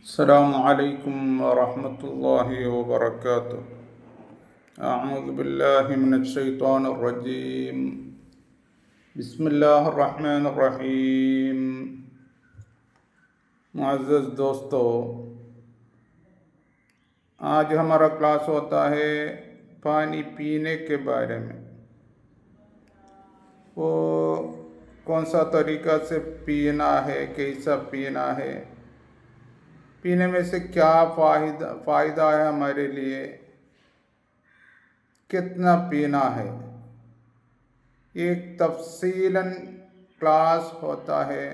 अस्सलामु अलैकुम वरहमतुल्लाहि वबरकातुह। अऊज़ु बिल्लाहि मिनश शैतानिर रजीम। बिस्मिल्लाहिर रहमानिर रहीम। मुअज़्ज़ज़ दोस्तों, आज हमारा क्लास होता है पानी पीने के बारे में। वो कौन सा तरीका से पीना है, कैसा पीना है, पीने में से क्या फ़ायदा है हमारे लिए, कितना पीना है, एक तफसीलन क्लास होता है।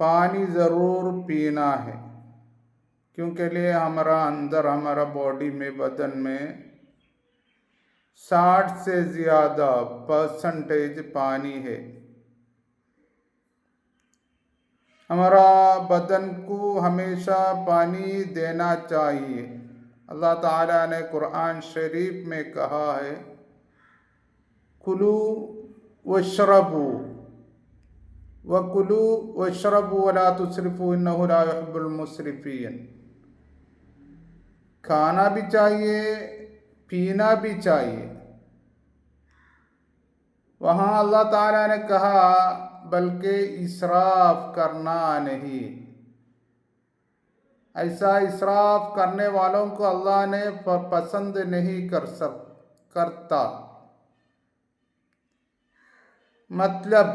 पानी ज़रूर पीना है क्योंकि लिए हमारा बॉडी में, बदन में 60 से ज़्यादा % पानी है। हमारा बदन को हमेशा पानी देना चाहिए। अल्लाह ताला ने कुरान शरीफ में कहा है, कुलू वशरबू वकुलू वशरबू वला तुसरिफू इन्नहु ला युहिब्बुल मुसरिफीन। खाना भी चाहिए, पीना भी चाहिए। वहाँ अल्लाह ताला ने कहा बल्कि इसराफ करना नहीं। ऐसा इसराफ करने वालों को अल्लाह ने पसंद नहीं करता। मतलब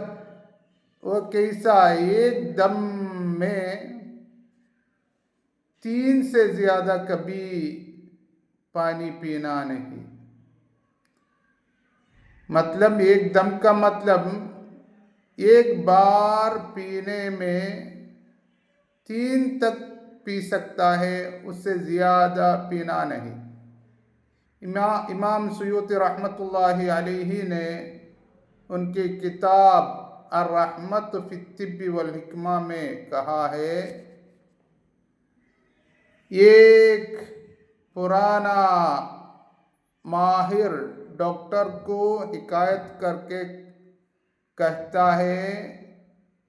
वो कैसा, एक दम में 3 से ज़्यादा कभी पानी पीना नहीं। मतलब एक दम का मतलब एक बार पीने में 3 तक पी सकता है, उससे ज़्यादा पीना नहीं। इमाम सुयूती रहमतुल्लाहि अलैहि ने उनकी किताब अर्रहमत फी तिब्बी वल हिकमा में कहा है, एक पुराना माहिर डॉक्टर को हिकायत करके कहता है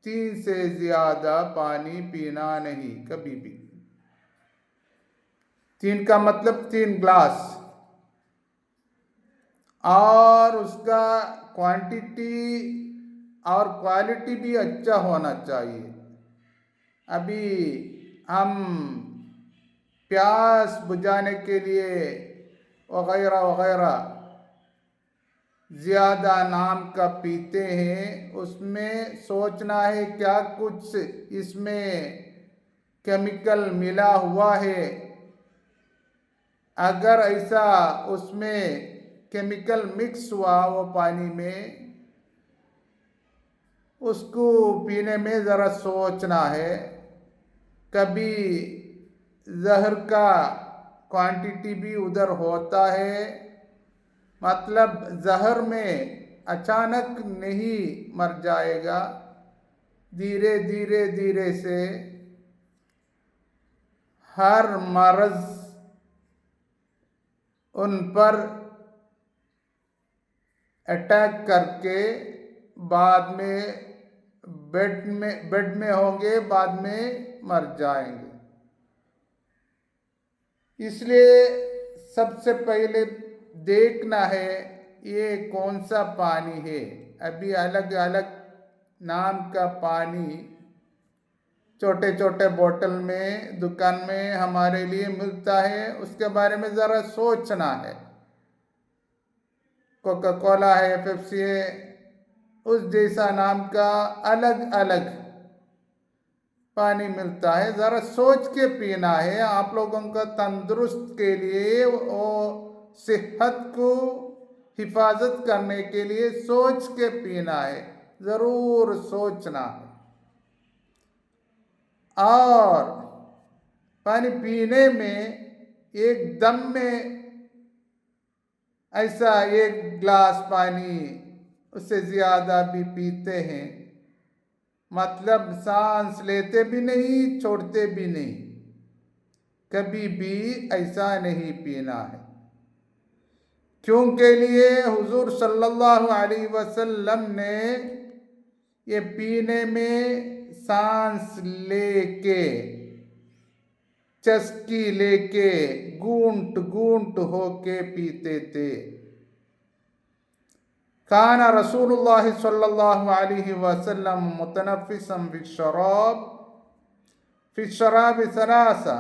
3 से ज़्यादा पानी पीना नहीं कभी भी। 3 का मतलब 3 ग्लास, और उसका क्वांटिटी और क्वालिटी भी अच्छा होना चाहिए। अभी हम प्यास बुझाने के लिए वगैरह वगैरह ज़्यादा नाम का पीते हैं, उसमें सोचना है क्या कुछ इसमें केमिकल मिला हुआ है। अगर ऐसा उसमें केमिकल मिक्स हुआ वो पानी में, उसको पीने में ज़रा सोचना है। कभी जहर का क्वांटिटी भी उधर होता है। मतलब जहर में अचानक नहीं मर जाएगा, धीरे धीरे धीरे से हर मर्ज उन पर अटैक करके बाद में बेड में होंगे, बाद में मर जाएंगे। इसलिए सबसे पहले देखना है ये कौन सा पानी है। अभी अलग अलग नाम का पानी छोटे छोटे बोतल में दुकान में हमारे लिए मिलता है, उसके बारे में ज़रा सोचना है। कोका कोला है, पेप्सी है, उस जैसा नाम का अलग अलग पानी मिलता है। ज़रा सोच के पीना है। आप लोगों का तंदुरुस्त के लिए और सेहत को हिफाजत करने के लिए सोच के पीना है, ज़रूर सोचना है। और पानी पीने में एक दम में ऐसा 1 गिलास पानी, उससे ज़्यादा भी पीते हैं, मतलब सांस लेते भी नहीं, छोड़ते भी नहीं। कभी भी ऐसा नहीं पीना है। क्योंकि लिए हुजूर सल्लल्लाहु अलैहि वसल्लम ने ये पीने में सांस लेके चस्की लेके घूंट घूंट होके पीते थे। काना रसूलुल्लाह सल्लल्लाहु अलैहि वसल्लम मुतनफ़िसन फिशराब सलासा,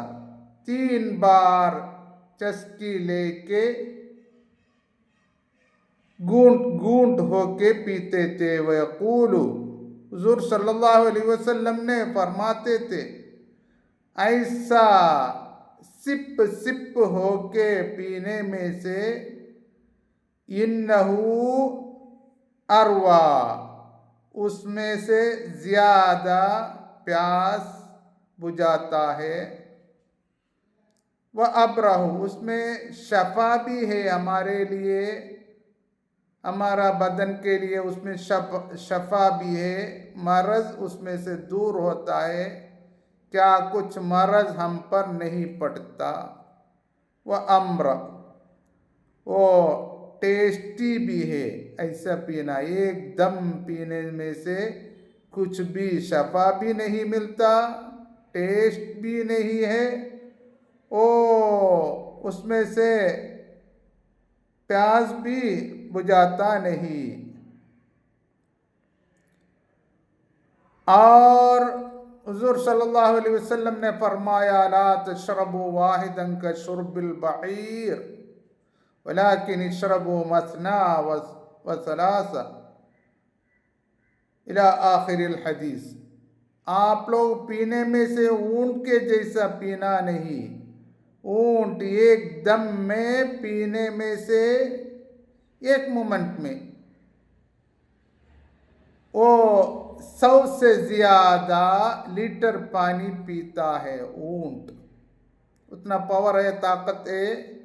3 बार चस्की लेके घूंट घूंट होके पीते थे। वयक़ूलु, हुज़ूर सल्लल्लाहु अलैहि वसल्लम ने फरमाते थे, ऐसा सिप सिप होके पीने में से इन्नहु अरवा, उसमें से ज्यादा प्यास बुझाता है। वह अबरहु, उसमें शफा भी है हमारे लिए, हमारा बदन के लिए उसमें शफा भी है, मरज उसमें से दूर होता है, क्या कुछ मरज हम पर नहीं पड़ता। वह अम्र, वो टेस्टी भी है। ऐसा पीना, एकदम पीने में से कुछ भी शफा भी नहीं मिलता, टेस्ट भी नहीं है, ओ उसमें से प्यास भी बुझाता नहीं। और हुज़ूर सल्लल्लाहु अलैहि वसल्लम ने फरमाया, ला तशरबू वाहिदन का शुर्बिल बईर वलाकिन इशरबू मसना व सलासा इला आखिरिल हदीस। आप लोग पीने में से ऊंट के जैसा पीना नहीं, ऊंट एकदम में पीने में से एक मोमेंट में वो 100 से ज्यादा लीटर पानी पीता है ऊंट। उतना पावर है, ताकत है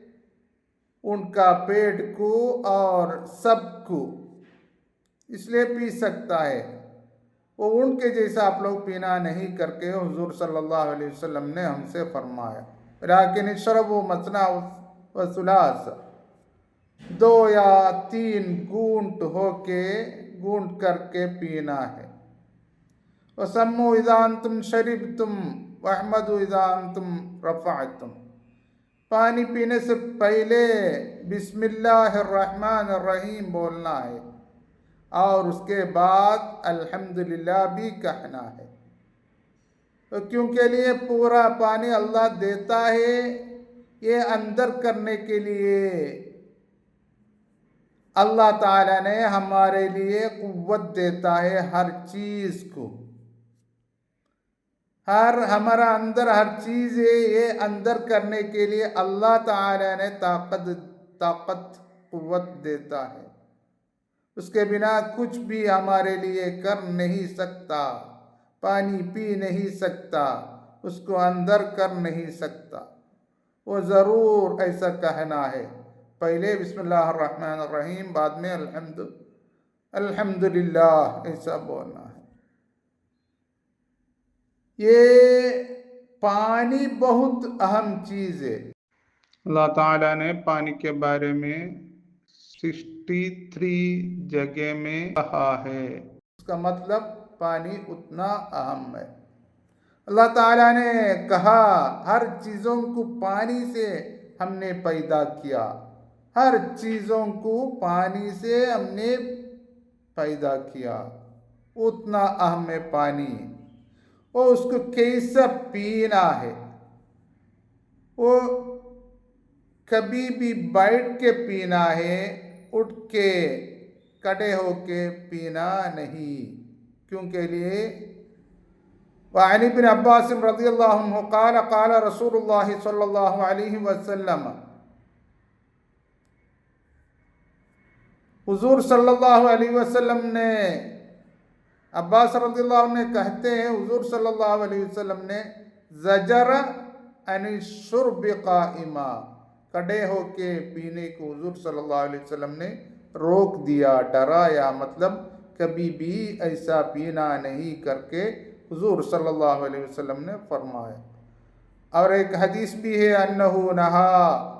उनका पेट को और सबको, इसलिए पी सकता है। वो ऊंट के जैसा आप लोग पीना नहीं करके हुजूर सल्लल्लाहु अलैहि वसल्लम ने हमसे फरमाया, लाकिन इशरबू मसना व सुलास, 2 या 3 घूंट होके घूंट करके पीना है। वसम्मू इज़ा अंतुम शरिबतुम वहमदु इज़ा अंतुम रफ़अतुम, पानी पीने से पहले बिस्मिल्लाहिर्रहमानिर्रहीम बोलना है और उसके बाद अल्हम्दुलिल्लाह भी कहना है। तो क्योंकि लिए पूरा पानी अल्लाह देता है, ये अंदर करने के लिए अल्लाह ताला ने हमारे लिए कुव्वत देता है हर चीज को, हर हमारा अंदर हर चीज है, ये अंदर करने के लिए अल्लाह ताला ने ताकत कुव्वत देता है। उसके बिना कुछ भी हमारे लिए कर नहीं सकता, पानी पी नहीं सकता, उसको अंदर कर नहीं सकता। वो ज़रूर ऐसा कहना है, पहले बिस्मिल्लाहिर्रहमानिर्रहीम, बाद में अल्हम्दुलिल्लाह ऐसा बोलना है। ये पानी बहुत अहम चीज़ है। अल्लाह ताला ने पानी के बारे में 63 जगह में कहा है। उसका मतलब पानी उतना अहम है। अल्लाह ताला ने कहा, हर चीज़ों को पानी से हमने पैदा किया, हर चीज़ों को पानी से हमने पैदा किया, उतना अहम है पानी। वो उसको कैसा पीना है, वो कभी भी बैठ के पीना है, उठ के खड़े होके पीना नहीं। क्योंकि लिए वअन इब्न अब्बास रज़ियल्लाहु अन्हु क़ाल क़ाल रसूलुल्लाह सल्लल्लाहु अलैहि वसल्लम, हुजूर सल्लल्लाहु अलैहि वसल्लम ने, अब्बास रज़ियल्लाहु अन्हु कहते हैं, हुजूर सल्लल्लाहु अलैहि वसल्लम ने ज़जर अन शुर्ब क़ाइमा, खड़े होके पीने को हुजूर सल्लल्लाहु अलैहि वसल्लम ने रोक दिया, डराया। मतलब कभी भी ऐसा पीना नहीं करके हुजूर सल्लल्लाहु अलैहि वसल्लम ने फरमाया। और एक हदीस भी है, अन्नहु नहा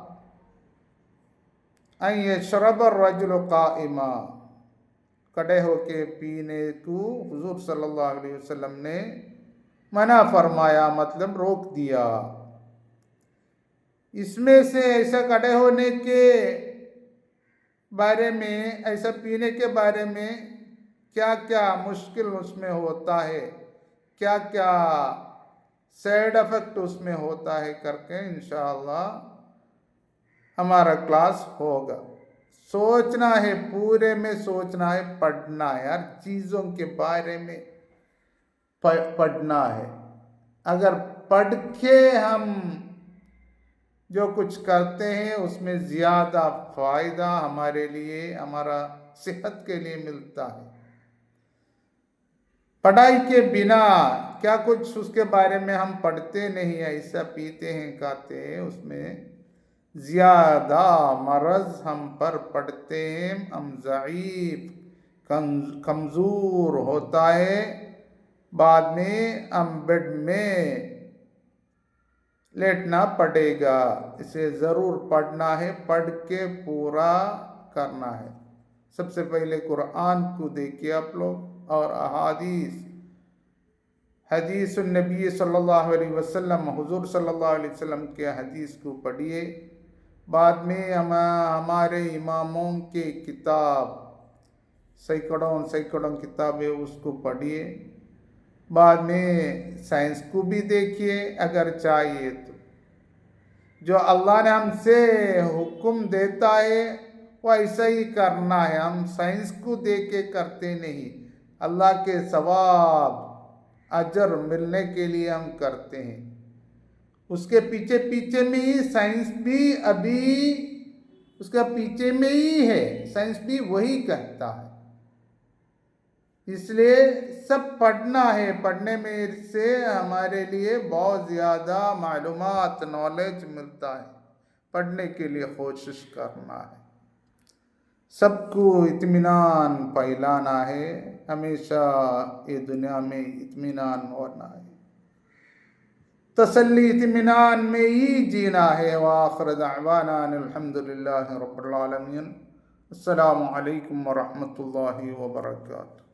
अन यशरब अर्रजुल क़ाइमा, खड़े होके पीने को हुजूर सल्लल्लाहु अलैहि वसल्लम ने मना फरमाया, मतलब रोक दिया। इसमें से ऐसा खड़े होने के बारे में, ऐसा पीने के बारे में क्या क्या मुश्किल उसमें होता है, क्या क्या साइड इफेक्ट उसमें होता है करके इंशाअल्लाह हमारा क्लास होगा। सोचना है, पूरे में सोचना है, पढ़ना है, हर चीज़ों के बारे में पढ़ना है। अगर पढ़ के हम जो कुछ करते हैं उसमें ज़्यादा फ़ायदा हमारे लिए, हमारा सेहत के लिए मिलता है। पढ़ाई के बिना क्या कुछ उसके बारे में हम पढ़ते नहीं है, ऐसा पीते हैं खाते हैं, उसमें ज़्यादा मरज़ हम पर पड़ते हैं, हम ज़ईफ़ कमज़ोर होता है, बाद में हम बेड में लेटना पड़ेगा। इसे ज़रूर पढ़ना है, पढ़ के पूरा करना है। सबसे पहले कुरान को देखिए आप लोग, और हदीस नबी सल्लल्लाहु अलैहि वसल्लम, हुजूर सल्लल्लाहु अलैहि वसल्लम के हदीस को पढ़िए। बाद में हमारे इमामों के किताब, सैकड़ों सैकड़ों किताबें, उसको पढ़िए। बाद में साइंस को भी देखिए अगर चाहिए तो। जो अल्लाह ने हमसे हुक्म देता है वो ऐसा ही करना है। हम साइंस को देख के करते नहीं, अल्लाह के सवाब अजर मिलने के लिए हम करते हैं। उसके पीछे पीछे में ही साइंस भी अभी उसका पीछे में ही है, साइंस भी वही कहता है। इसलिए सब पढ़ना है, पढ़ने में से हमारे लिए बहुत ज़्यादा मालूमात, नॉलेज मिलता है। पढ़ने के लिए कोशिश करना है, सबको इत्मीनान फैलाना है, हमेशा ये दुनिया में इत्मीनान होना है, तसल्ली इत्मीनान में ही जीना है। व आखिर दअवाना अल्हम्दुलिल्लाहि रब्बिल आलमीन। अस्सलामु अलैकुम व रहमतुल्लाहि व बरकातुहू।